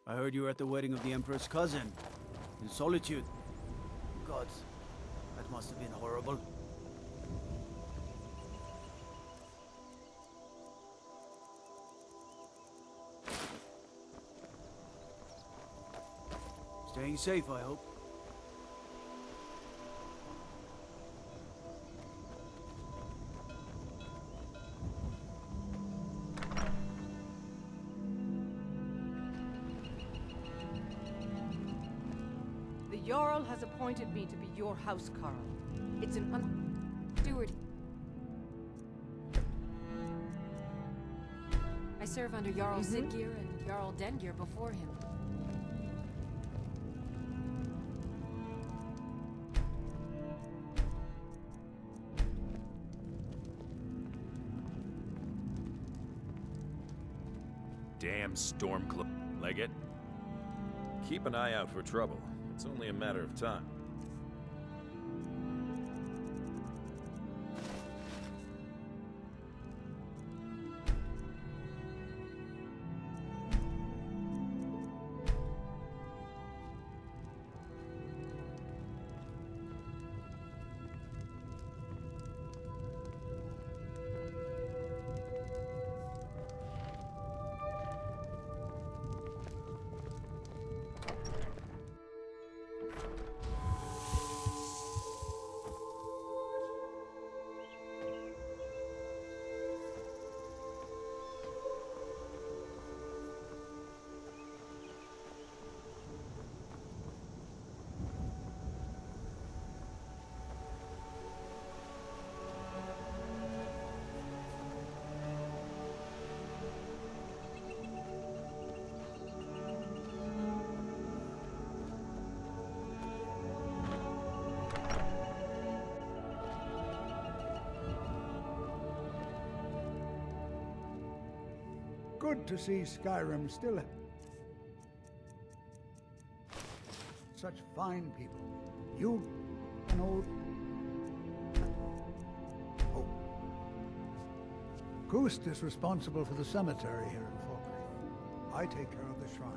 I heard you were at the wedding of the Emperor's cousin, in Solitude. God, that must have been horrible. Staying safe, I hope. The Jarl has appointed me to be your housecarl. It's an steward. I serve under Jarl Zidgeir and Jarl Dengir before him. Damn Stormcloak. Leggett? Keep an eye out for trouble. It's only a matter of time. Good to see Skyrim still. Such fine people. You, an old... Oh. Gust is responsible for the cemetery here in Falkreath. I take care of the shrine.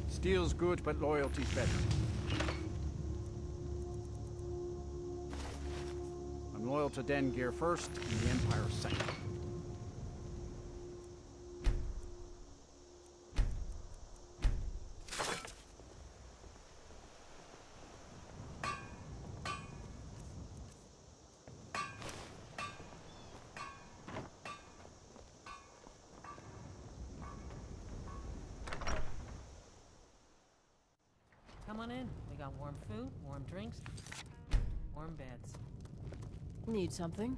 Steel's good, but loyalty's better. I'm loyal to Dengir first, and the Empire second. Come on in. We got warm food, warm drinks, warm beds. Need something?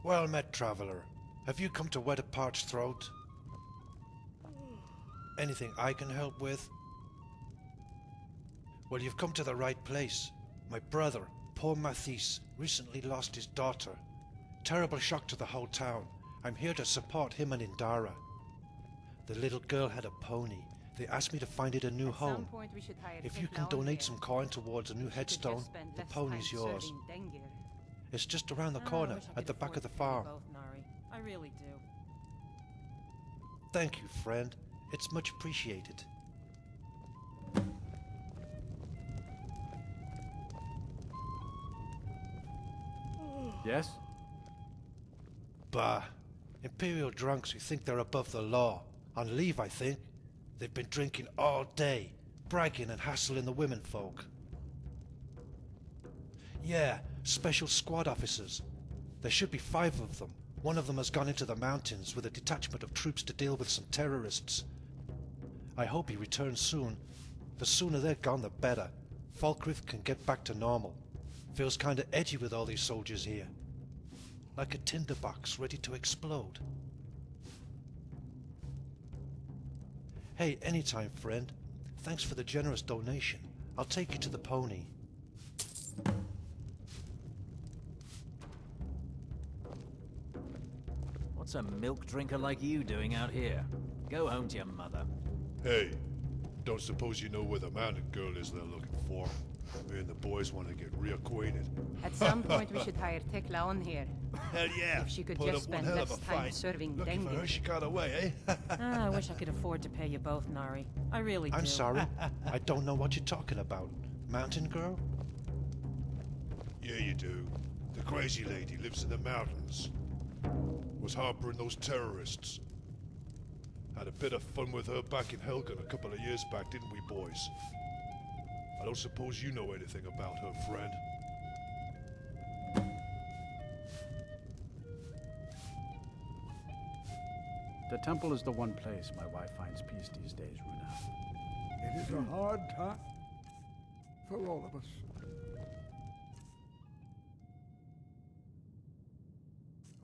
Well met, traveler. Have you come to wet a parched throat? Anything I can help with? Well, you've come to the right place. My brother, poor Mathis, recently lost his daughter. Terrible shock to the whole town. I'm here to support him and Indara. The little girl had a pony. They asked me to find it a new home. If you can donate some coin towards a new headstone, the pony's yours. It's just around the corner at the back of the farm. Both, Nari. I really do. Thank you, friend. It's much appreciated. Yes? Bah. Imperial drunks who think they're above the law. On leave, I think. They've been drinking all day, bragging and hassling the women folk. Yeah, special squad officers. There should be 5 of them. One of them has gone into the mountains with a detachment of troops to deal with some terrorists. I hope he returns soon. The sooner they're gone, the better. Falkreath can get back to normal. Feels kinda edgy with all these soldiers here. Like a tinderbox ready to explode. Hey, anytime, friend. Thanks for the generous donation. I'll take you to the pony. What's a milk drinker like you doing out here? Go home to your mother. Hey, don't suppose you know where the mountain girl is they're looking for? Me and the boys want to get reacquainted. At some point we should hire Tekla on here. Hell yeah! If she could Put just up one spend hell of less a time fight. serving Lucky for her dengue. she got away, eh? I wish I could afford to pay you both, Nari. I really do. I'm sorry. I don't know what you're talking about. Mountain girl? Yeah, you do. The crazy lady lives in the mountains. Was harboring those terrorists. Had a bit of fun with her back in Helgen a couple of years back, didn't we, boys? I don't suppose you know anything about her, friend. The temple is the one place my wife finds peace these days, Runa. It is a hard time for all of us.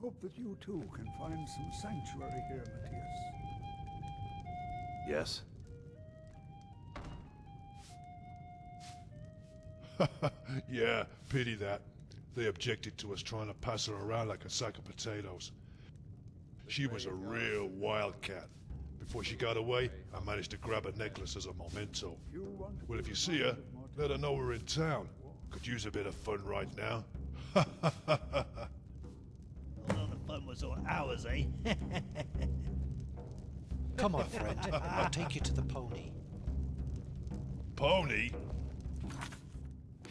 Hope that you too can find some sanctuary here, Matthias. Yes? Yeah, pity that. They objected to us trying to pass her around like a sack of potatoes. She was a real wildcat. Before she got away, I managed to grab a necklace as a memento. Well, if you see her, let her know we're in town. Could use a bit of fun right now. All the fun was all ours, eh? Come on, friend. I'll take you to the pony. Pony?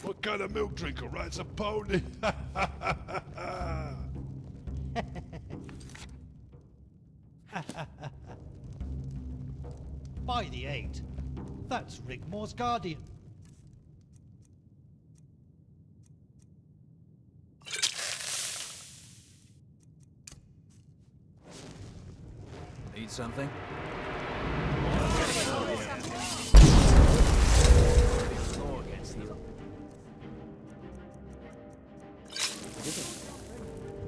What kind of milk drinker rides a pony? By the 8. That's Rigmor's guardian. Need something?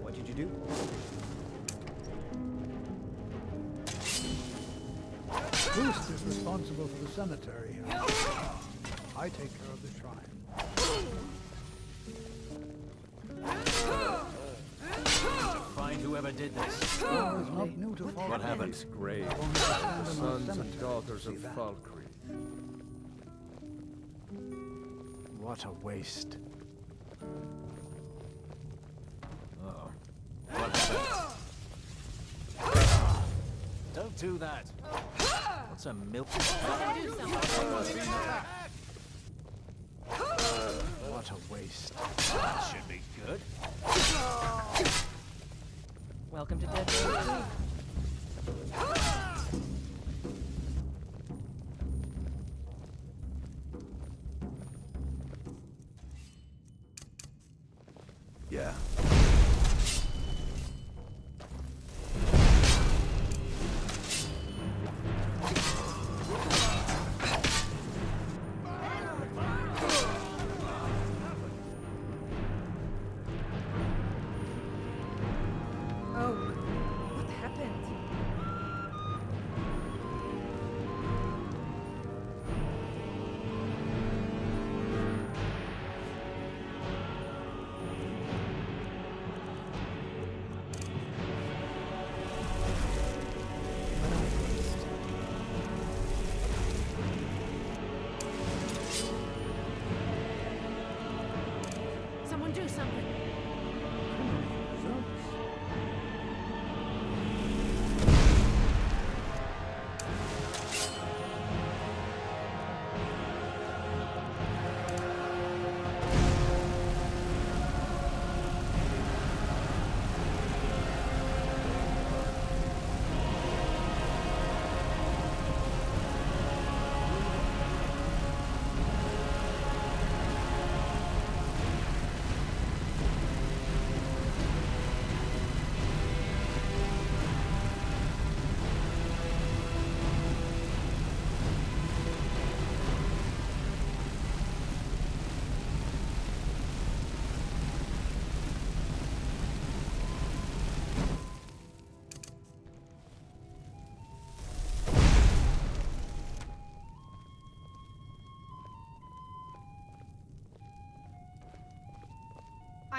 What did you do? Boost is responsible for the cemetery here. I take care of the shrine. Find whoever did this. War is not new to Falkreath. What happened? Grave. Only the Sons cemetery and daughters to of see that. Falkreath. What a waste. Uh-oh. What happened? Don't do that. What's a milk? What a waste. That should be good. Welcome to Dead Valley. Yeah. Oh, what happened?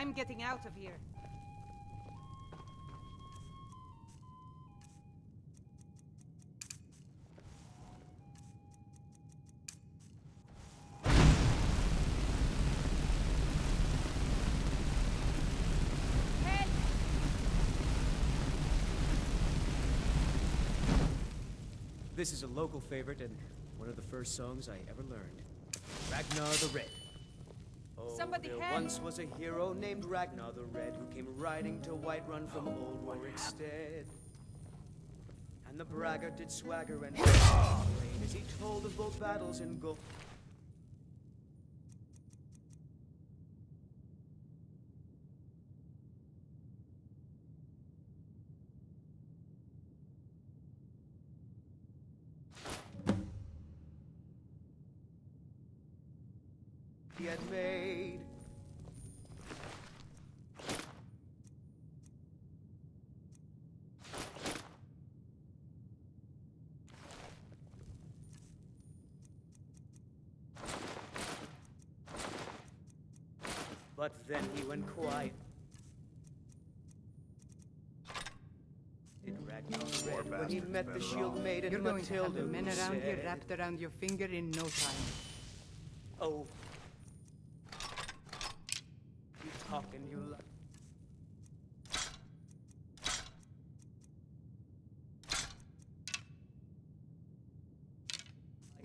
I'm getting out of here. This is a local favorite and one of the first songs I ever learned. Ragnar the Red. Oh, Somebody there help! once was a hero named Ragnar the Red who came riding to Whiterun from old Warwickstead. And the braggart did swagger and parade as he told of both battles in Gold. He had made. But then he went quiet. Did Ragnar Red when he met the shield maiden You're going to have Matilda the men who around here said, wrapped around your finger in no time. "Oh, you talk and you lie."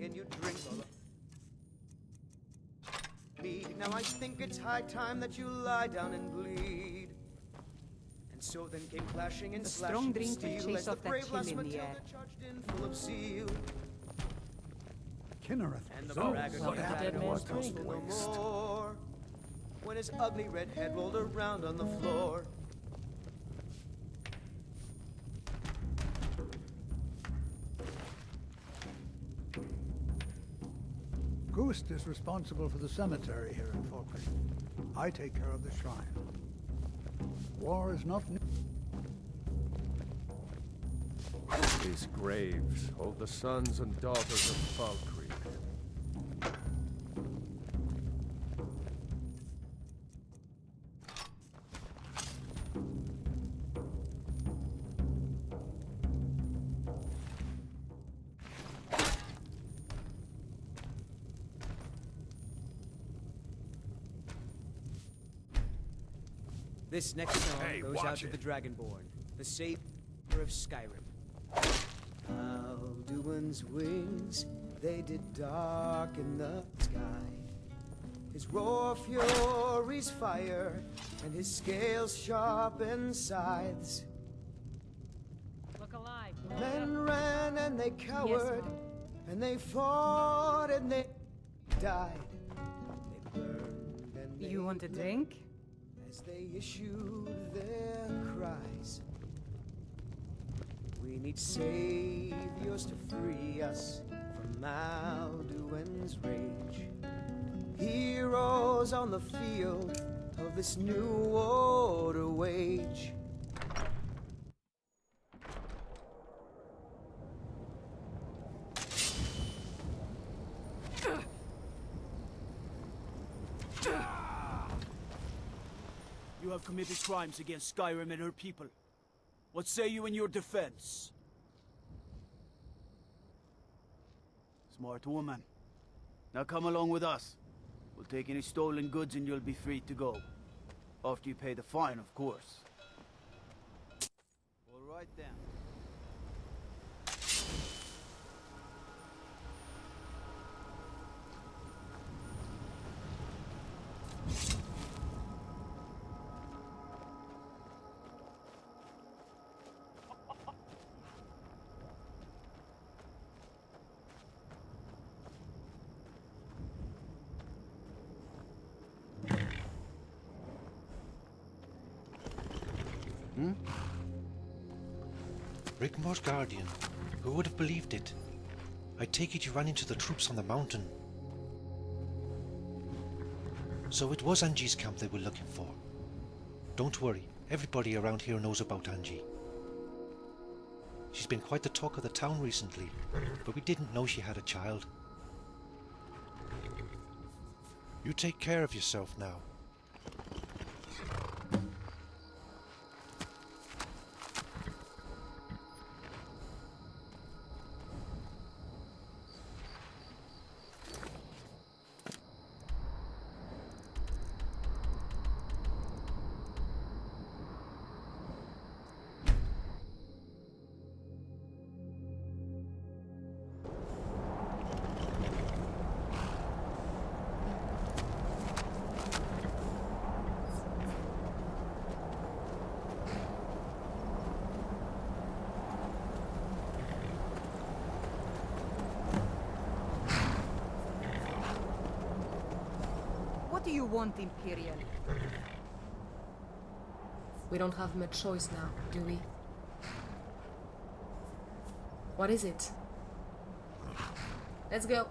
And you drink all of me. Now I think it's high time that you lie down and bleed. And so then came clashing and A slashing strong of drink to steel chase as the off that brave chill lass in the Matilda air. charged in full of zeal. Kinnereth. And the So, braggart what came back happened and was was boastful no waste. more. When his ugly red head rolled around on the floor. Gust is responsible for the cemetery here in Falkreath. I take care of the shrine. War is not new. These graves hold the sons and daughters of Falkreath. This next song Hey, goes out watch to it. the Dragonborn, the savior of Skyrim. Alduin's wings, they did darken the sky. His roar fury's fire, and his scales sharpened scythes. Look alive. Men ran and they cowered, Mom. and they fought and they died. They burned and they You want a bled drink? as they issued their cries. We need saviors to free us from Alduin's rage. Heroes on the field of this new war to wage. You have committed crimes against Skyrim and her people. What say you in your defense? Smart woman. Now come along with us. We'll take any stolen goods and you'll be free to go. After you pay the fine, of course. All right then. Rigmor's guardian. Who would have believed it? I take it you ran into the troops on the mountain. So it was Angi's camp they were looking for. Don't worry, everybody around here knows about Angi. She's been quite the talk of the town recently, but we didn't know she had a child. You take care of yourself now. do you want, Imperial? We don't have much choice now, do we? What is it? Let's go.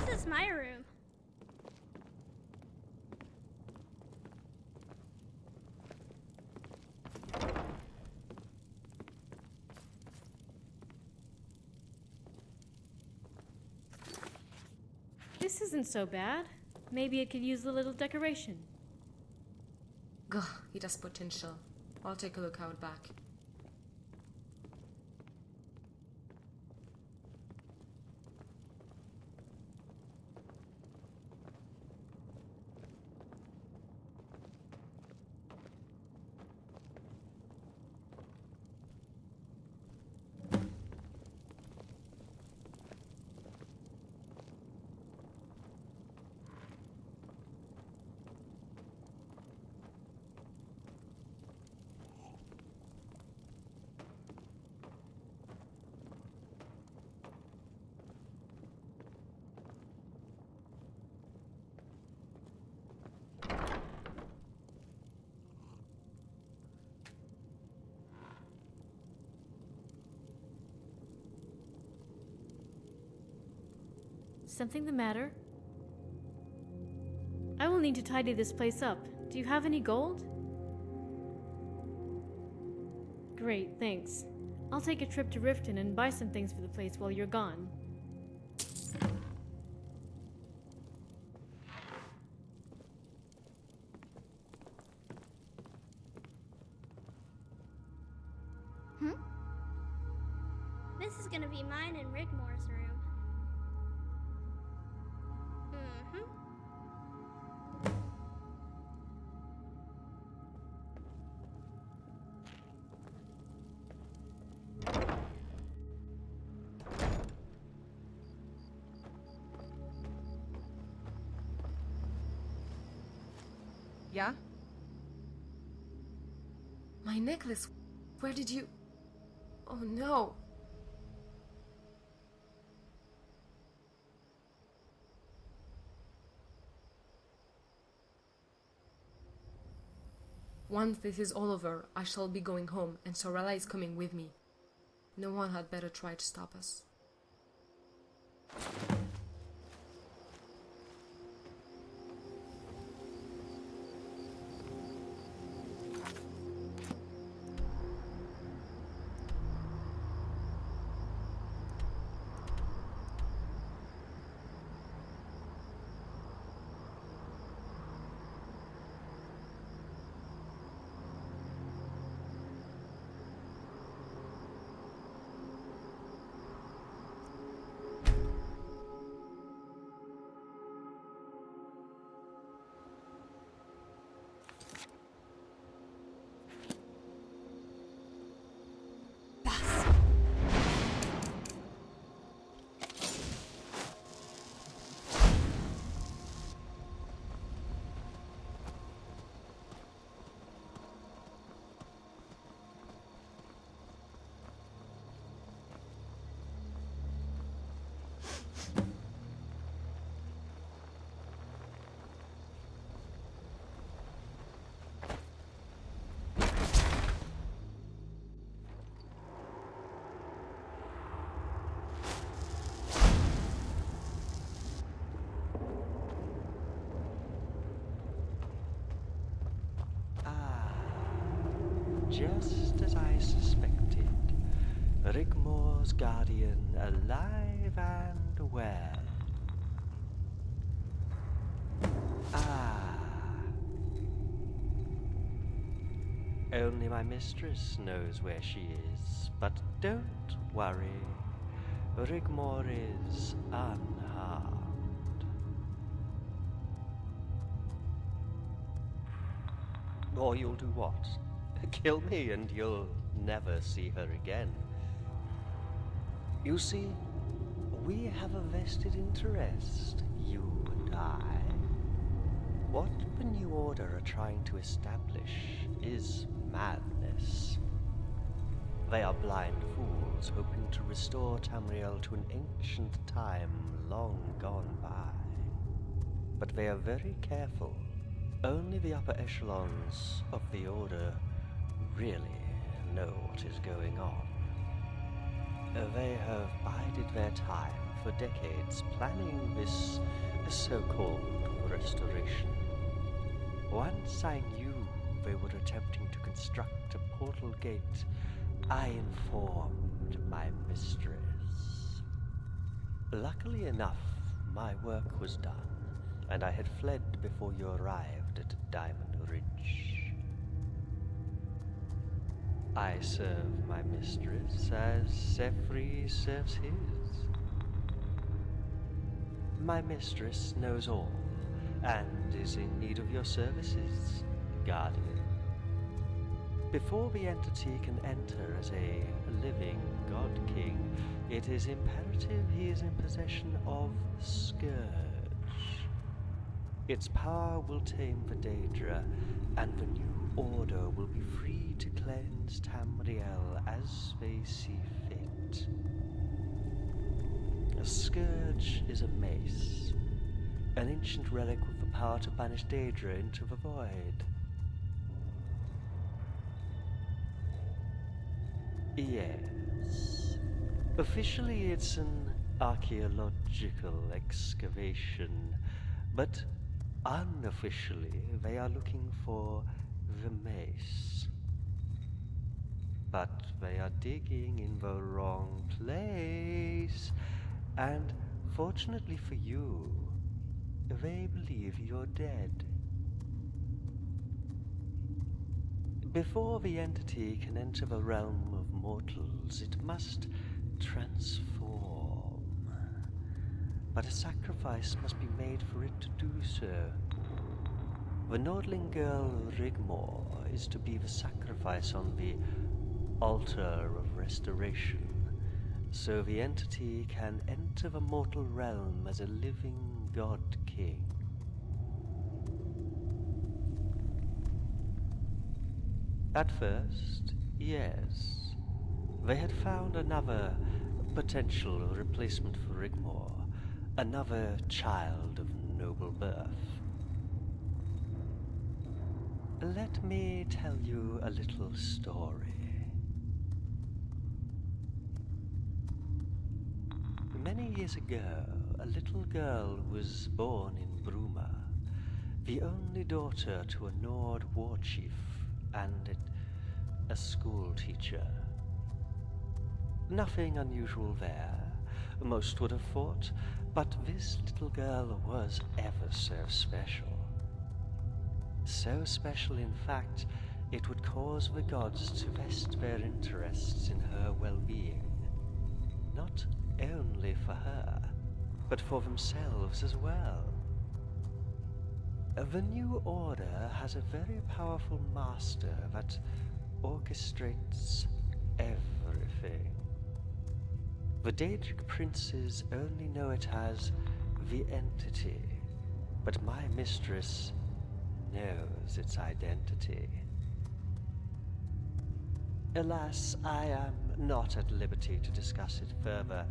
This is my room. This isn't so bad. Maybe it could use a little decoration. Gah, it has potential. I'll take a look out back. something the matter? I will need to tidy this place up. Do you have any gold? Great, thanks. I'll take a trip to Riften and buy some things for the place while you're gone. This is gonna be mine and Rigmor's room. Yeah? My necklace. Where did you... Oh no. Once this is all over, I shall be going home, and Sorella is coming with me. No one had better try to stop us. Just as I suspected, Rigmor's guardian alive and well. Only my mistress knows where she is, but don't worry, Rigmor is unharmed. Or you'll do what? Kill me and you'll never see her again. You see, we have a vested interest, you and I. What the New Order are trying to establish is madness. They are blind fools hoping to restore Tamriel to an ancient time long gone by. But they are very careful. Only the upper echelons of the Order really know what is going on. They have bided their time for decades planning this so-called restoration. Once I knew they were attempting to construct a portal gate, I informed my mistress. Luckily enough, my work was done, and I had fled before you arrived at Diamond Ridge. I serve my mistress as Sefri serves his. My mistress knows all, and is in need of your services, Guardian. Before the entity can enter as a living God King, it is imperative he is in possession of the Scourge. Its power will tame the Daedra, and the New Order will be free to cleanse Tamriel as they see fit. A Scourge is a mace, an ancient relic with the power to banish Daedra into the void. Yes. Officially, it's an archaeological excavation, but unofficially they are looking for the mace. But they are digging in the wrong place, and fortunately for you, they believe you're dead. Before the entity can enter the realm of mortals, it must transform. But a sacrifice must be made for it to do so. The Nordling girl Rigmor is to be the sacrifice on the altar of restoration, so the entity can enter the mortal realm as a living god king. At first, yes. They had found another potential replacement for Rigmor, another child of noble birth. Let me tell you a little story. Many years ago, a little girl was born in Bruma, the only daughter to a Nord war chief and a school teacher. Nothing unusual there, most would have thought, but this little girl was ever so special. So special, in fact, it would cause the gods to vest their interests in her well-being. Not only for her, but for themselves as well. The new order has a very powerful master that orchestrates everything. The Daedric princes only know it as the entity, but my mistress knows its identity. Alas, I am not at liberty to discuss it further,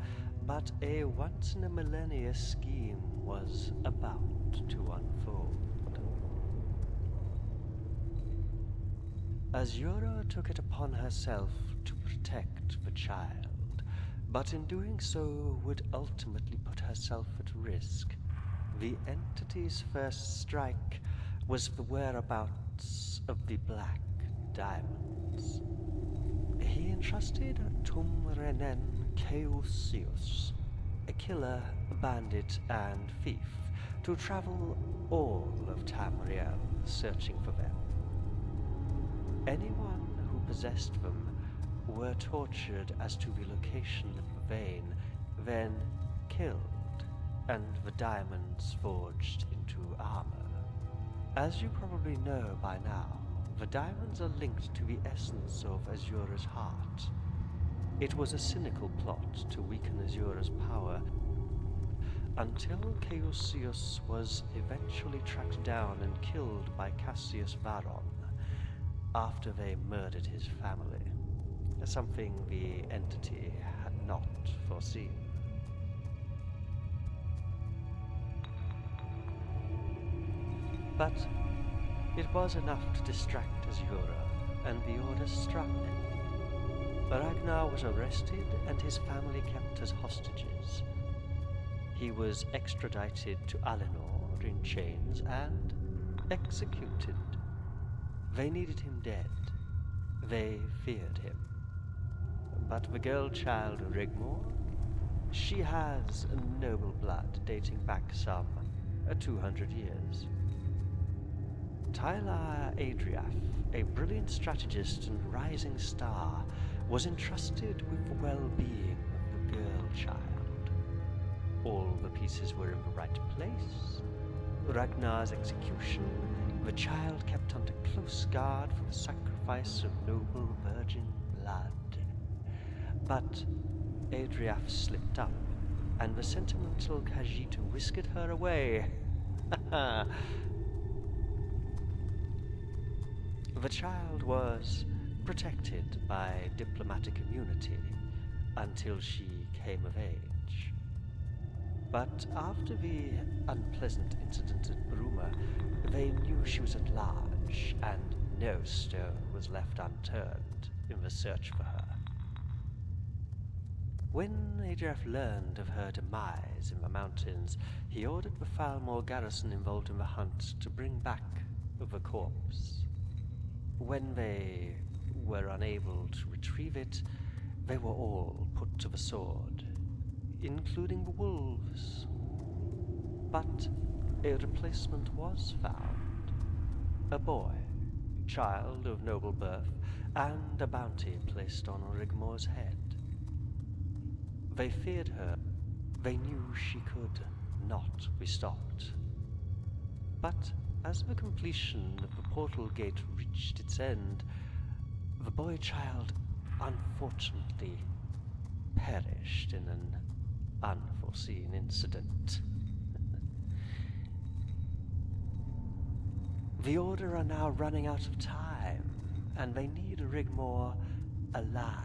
but a once-in-a-millennia scheme was about to unfold. Azura took it upon herself to protect the child, but in doing so would ultimately put herself at risk. The entity's first strike was the whereabouts of the Black Diamonds. He entrusted Tumrenen Keusius, a killer, bandit, and thief, to travel all of Tamriel searching for them. Anyone who possessed them were tortured as to the location of the vein, then killed, and the diamonds forged into armor. As you probably know by now, the diamonds are linked to the essence of Azura's heart. It was a cynical plot to weaken Azura's power, until Keusius was eventually tracked down and killed by Cassius Varon, after they murdered his family, something the entity had not foreseen. But it was enough to distract Azura, and the order struck. Ragnar was arrested and his family kept as hostages. He was extradited to Alinor in chains and executed. They needed him dead. They feared him. But the girl child Rigmor, she has noble blood dating back some 200 years. Tyler Adriath, a brilliant strategist and rising star, was entrusted with the well-being of the girl child. All the pieces were in the right place. Ragnar's execution, the child kept under close guard for the sacrifice of noble virgin blood. But Adriath slipped up, and the sentimental Khajiit whisked her away. The child was protected by diplomatic immunity until she came of age. But after the unpleasant incident at Bruma, they knew she was at large, and no stone was left unturned in the search for her. When Adriaf learned of her demise in the mountains, he ordered the Falmore garrison involved in the hunt to bring back the corpse. When they were unable to retrieve it, they were all put to the sword, including the wolves. But a replacement was found. A boy, child of noble birth, and a bounty placed on Rigmor's head. They feared her. They knew she could not be stopped. But as the completion of the portal gate reached its end, the boy-child unfortunately perished in an unforeseen incident. The Order are now running out of time, and they need Rigmor alive.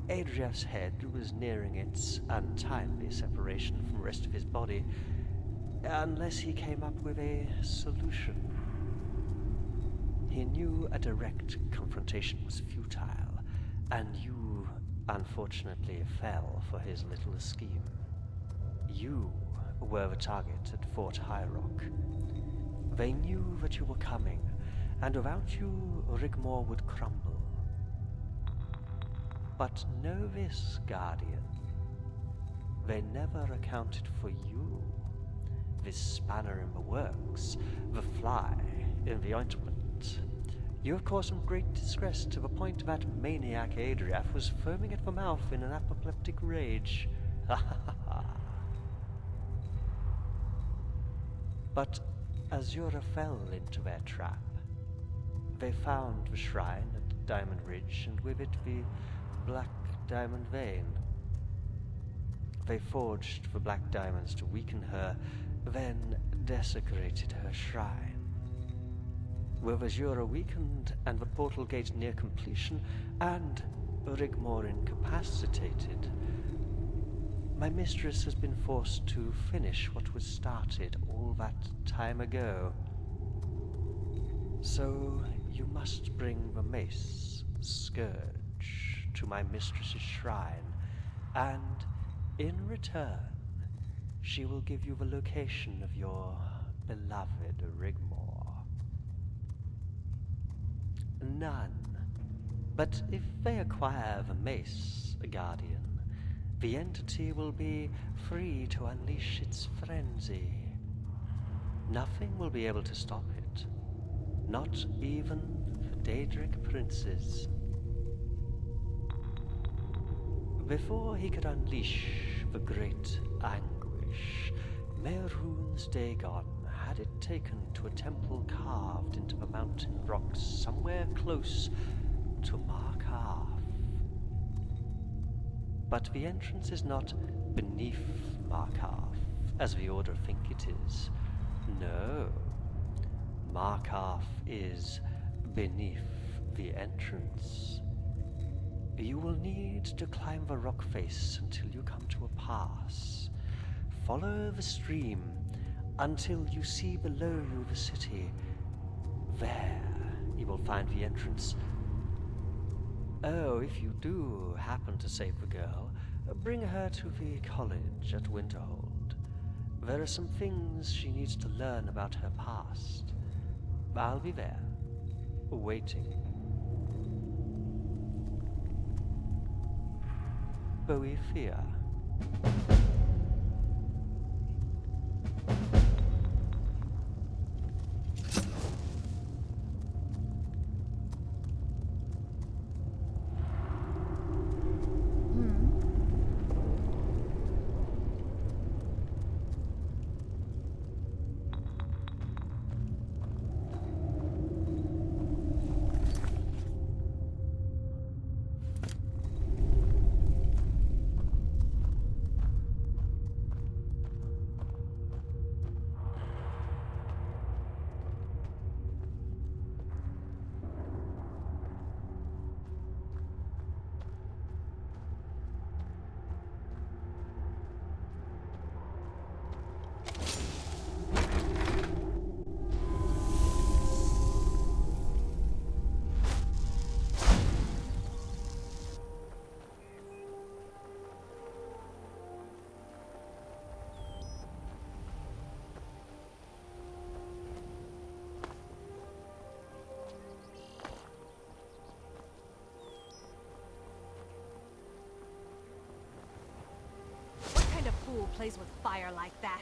Adriaf's head was nearing its untimely separation from the rest of his body, unless he came up with a solution. He knew a direct confrontation was futile, and you, unfortunately, fell for his little scheme. You were the target at Fort High Rock. They knew that you were coming, and without you, Rigmor would crumble. But know this, Guardian. They never accounted for you. This spanner in the works, the fly in the ointment. You have caused some great distress to the point that maniac Adriaf was foaming at the mouth in an apoplectic rage. But Azura fell into their trap. They found the shrine at Diamond Ridge, and with it the Black Diamond Vein. They forged the black diamonds to weaken her, then desecrated her shrine. With Azura weakened and the portal gate near completion, and Rigmor incapacitated, my mistress has been forced to finish what was started all that time ago. So you must bring the mace, Scourge, to my mistress's shrine, and in return, she will give you the location of your beloved Rigmor. None. But if they acquire the mace, Guardian, the entity will be free to unleash its frenzy. Nothing will be able to stop it. Not even the Daedric princes. Before he could unleash the great anguish, Mehrunes Dagon had it taken to a temple carved into the mountain rocks somewhere close to Markarth. But the entrance is not beneath Markarth, as the Order think it is. No. Markarth is beneath the entrance. You will need to climb the rock face until you come to a pass. Follow the stream until you see below you the city. There you will find the entrance. Oh, if you do happen to save the girl, bring her to the college at Winterhold. There are some things she needs to learn about her past. I'll be there, waiting. Boethia. plays with fire like that.